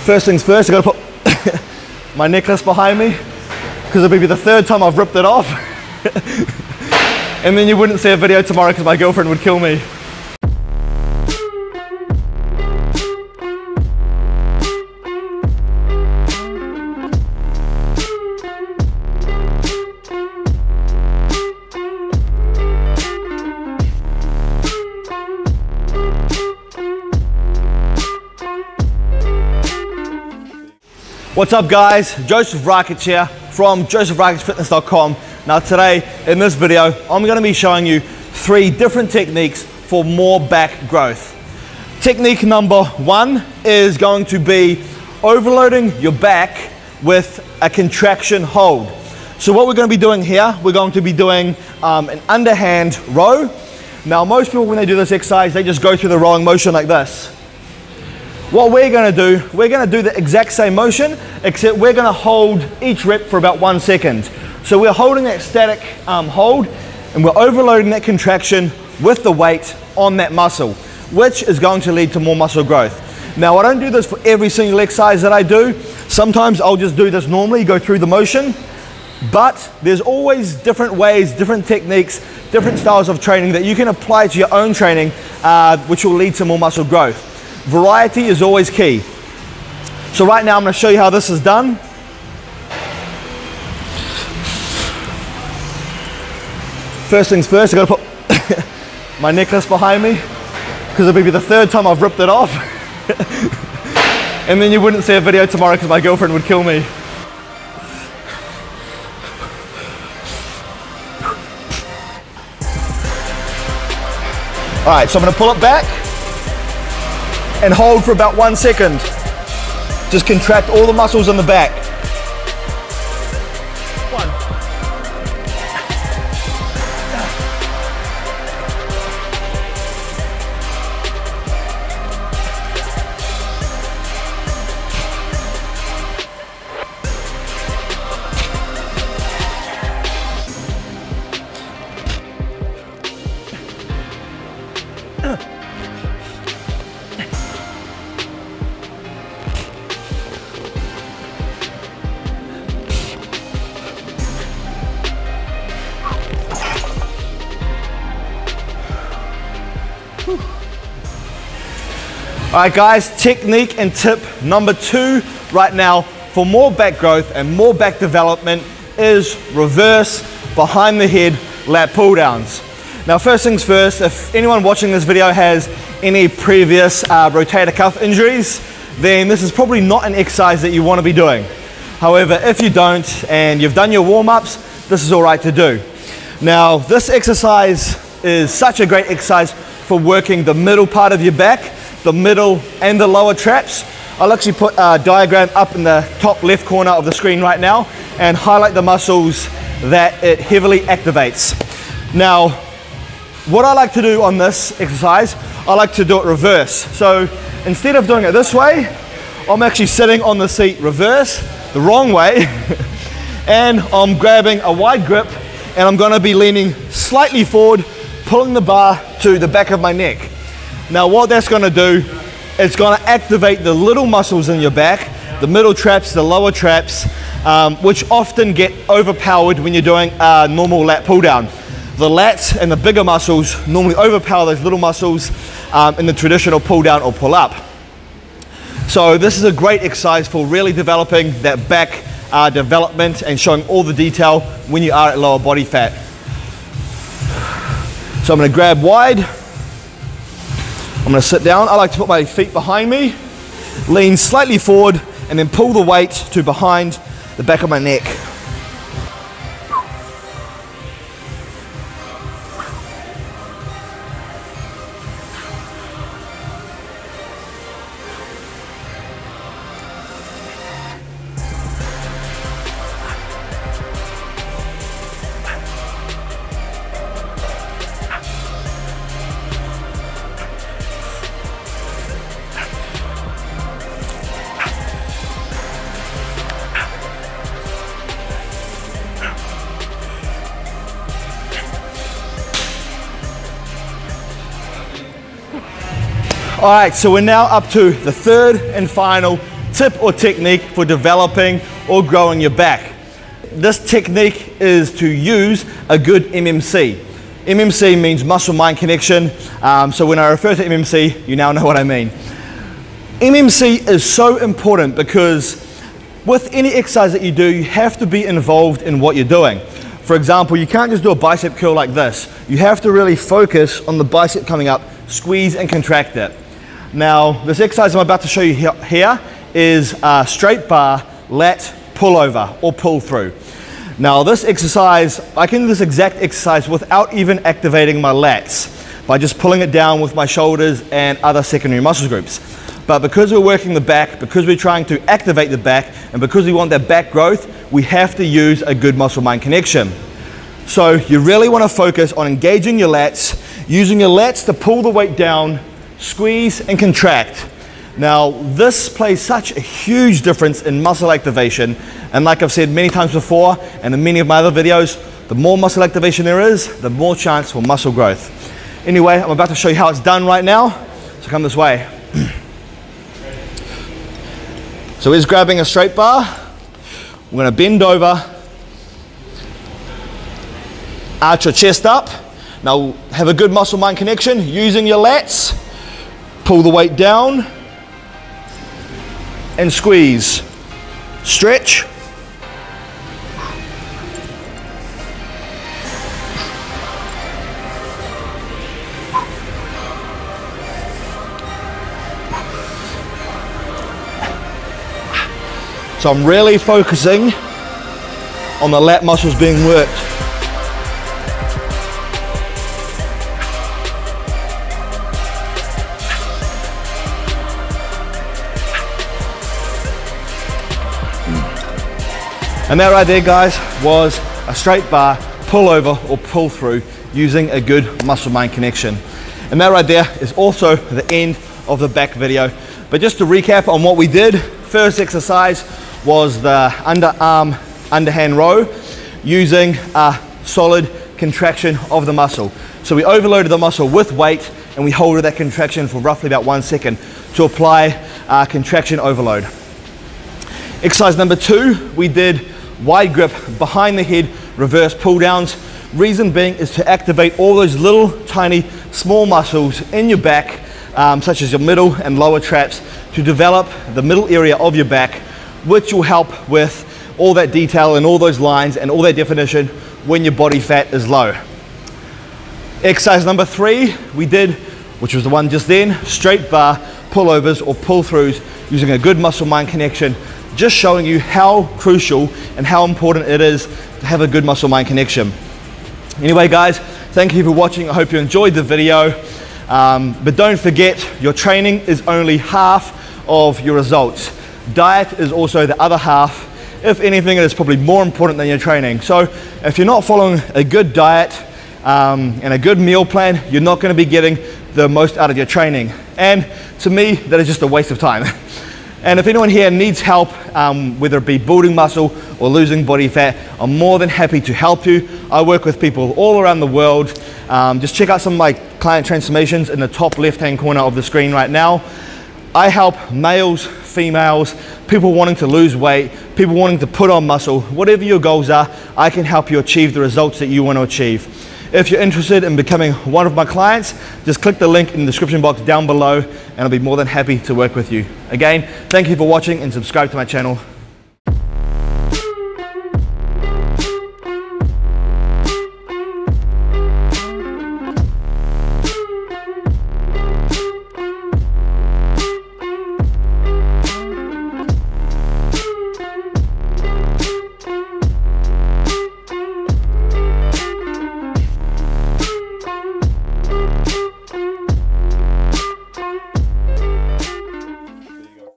First things first, I gotta put my necklace behind me because it'll be the third time I've ripped it off. And then you wouldn't see a video tomorrow because my girlfriend would kill me. What's up guys, Joseph Rakic here from josephrakicfitness.com. Now today in this video I'm going to be showing you 3 different techniques for more back growth. Technique number 1 is going to be overloading your back with a contraction hold. So what we're going to be doing here, we're going to be doing an underhand row. Now most people when they do this exercise they just go through the rowing motion like this. What we're going to do the exact same motion, except we're going to hold each rep for about 1 second. So we're holding that static hold, and we're overloading that contraction with the weight on that muscle, which is going to lead to more muscle growth. Now I don't do this for every single exercise that I do. Sometimes I'll just do this normally, go through the motion, but there's always different ways, different techniques, different styles of training that you can apply to your own training, which will lead to more muscle growth. Variety is always key. So right now I'm going to show you how this is done. First things first, I got to put my necklace behind me because it'll be the third time I've ripped it off. And then you wouldn't see a video tomorrow because my girlfriend would kill me. Alright, so I'm going to pull it back and hold for about 1 second. Just contract all the muscles in the back. 1. Alright guys, technique and tip number 2 right now for more back growth and more back development is reverse behind the head lat pull downs. Now first things first, if anyone watching this video has any previous rotator cuff injuries, then this is probably not an exercise that you want to be doing. However, if you don't and you've done your warm-ups, this is alright to do. Now this exercise is such a great exercise for working the middle part of your back, the middle and the lower traps. I'll actually put a diagram up in the top left corner of the screen right now and highlight the muscles that it heavily activates. Now, what I like to do on this exercise, I like to do it reverse. So instead of doing it this way, I'm actually sitting on the seat reverse, the wrong way, and I'm grabbing a wide grip and I'm gonna be leaning slightly forward, pulling the bar to the back of my neck. Now what that's going to do, it's going to activate the little muscles in your back, the middle traps, the lower traps, which often get overpowered when you're doing a normal lat pull down. The lats and the bigger muscles normally overpower those little muscles in the traditional pull down or pull up. So this is a great exercise for really developing that back development and showing all the detail when you are at lower body fat. So I'm going to grab wide. I'm going to sit down. I like to put my feet behind me, lean slightly forward, and then pull the weight to behind the back of my neck. All right, so we're now up to the third and final tip or technique for developing or growing your back. This technique is to use a good MMC. MMC means muscle-mind connection, so when I refer to MMC, you now know what I mean. MMC is so important because with any exercise that you do, you have to be involved in what you're doing. For example, you can't just do a bicep curl like this. You have to really focus on the bicep coming up, squeeze and contract it. Now, this exercise I'm about to show you here is a straight bar lat pullover or pull through. Now this exercise, I can do this exact exercise without even activating my lats, by just pulling it down with my shoulders and other secondary muscle groups. But because we're working the back, because we're trying to activate the back, and because we want that back growth, we have to use a good muscle-mind connection. So you really want to focus on engaging your lats, using your lats to pull the weight down, squeeze and contract. Now this plays such a huge difference in muscle activation, and like I've said many times before and in many of my other videos, the more muscle activation there is, the more chance for muscle growth. Anyway, I'm about to show you how it's done right now, so come this way. So here's grabbing a straight bar. We're going to bend over, arch your chest up. Now have a good muscle-mind connection using your lats. Pull the weight down and squeeze. Stretch. So I'm really focusing on the lat muscles being worked. And that right there, guys, was a straight bar pull over or pull through using a good muscle-mind connection. And that right there is also the end of the back video. But just to recap on what we did, first exercise was the underarm underhand row using a solid contraction of the muscle. So we overloaded the muscle with weight and we held that contraction for roughly about 1 second to apply contraction overload. Exercise number 2, we did wide grip behind the head reverse pull downs. Reason being is to activate all those little tiny small muscles in your back, such as your middle and lower traps, to develop the middle area of your back, which will help with all that detail and all those lines and all that definition when your body fat is low. Exercise number 3 we did, which was the one just then, straight bar pullovers or pull throughs using a good muscle-mind connection, just showing you how crucial and how important it is to have a good muscle-mind connection. Anyway guys, thank you for watching. I hope you enjoyed the video, but don't forget, your training is only half of your results. Diet is also the other half. If anything, it is probably more important than your training. So if you're not following a good diet and a good meal plan, you're not going to be getting the most out of your training. And to me, that is just a waste of time. And if anyone here needs help, whether it be building muscle or losing body fat, I'm more than happy to help you. I work with people all around the world. Just check out some of my client transformations in the top left-hand corner of the screen right now. I help males, females, people wanting to lose weight, people wanting to put on muscle. Whatever your goals are, I can help you achieve the results that you want to achieve. If you're interested in becoming one of my clients, just click the link in the description box down below and I'll be more than happy to work with you. Again, thank you for watching and subscribe to my channel.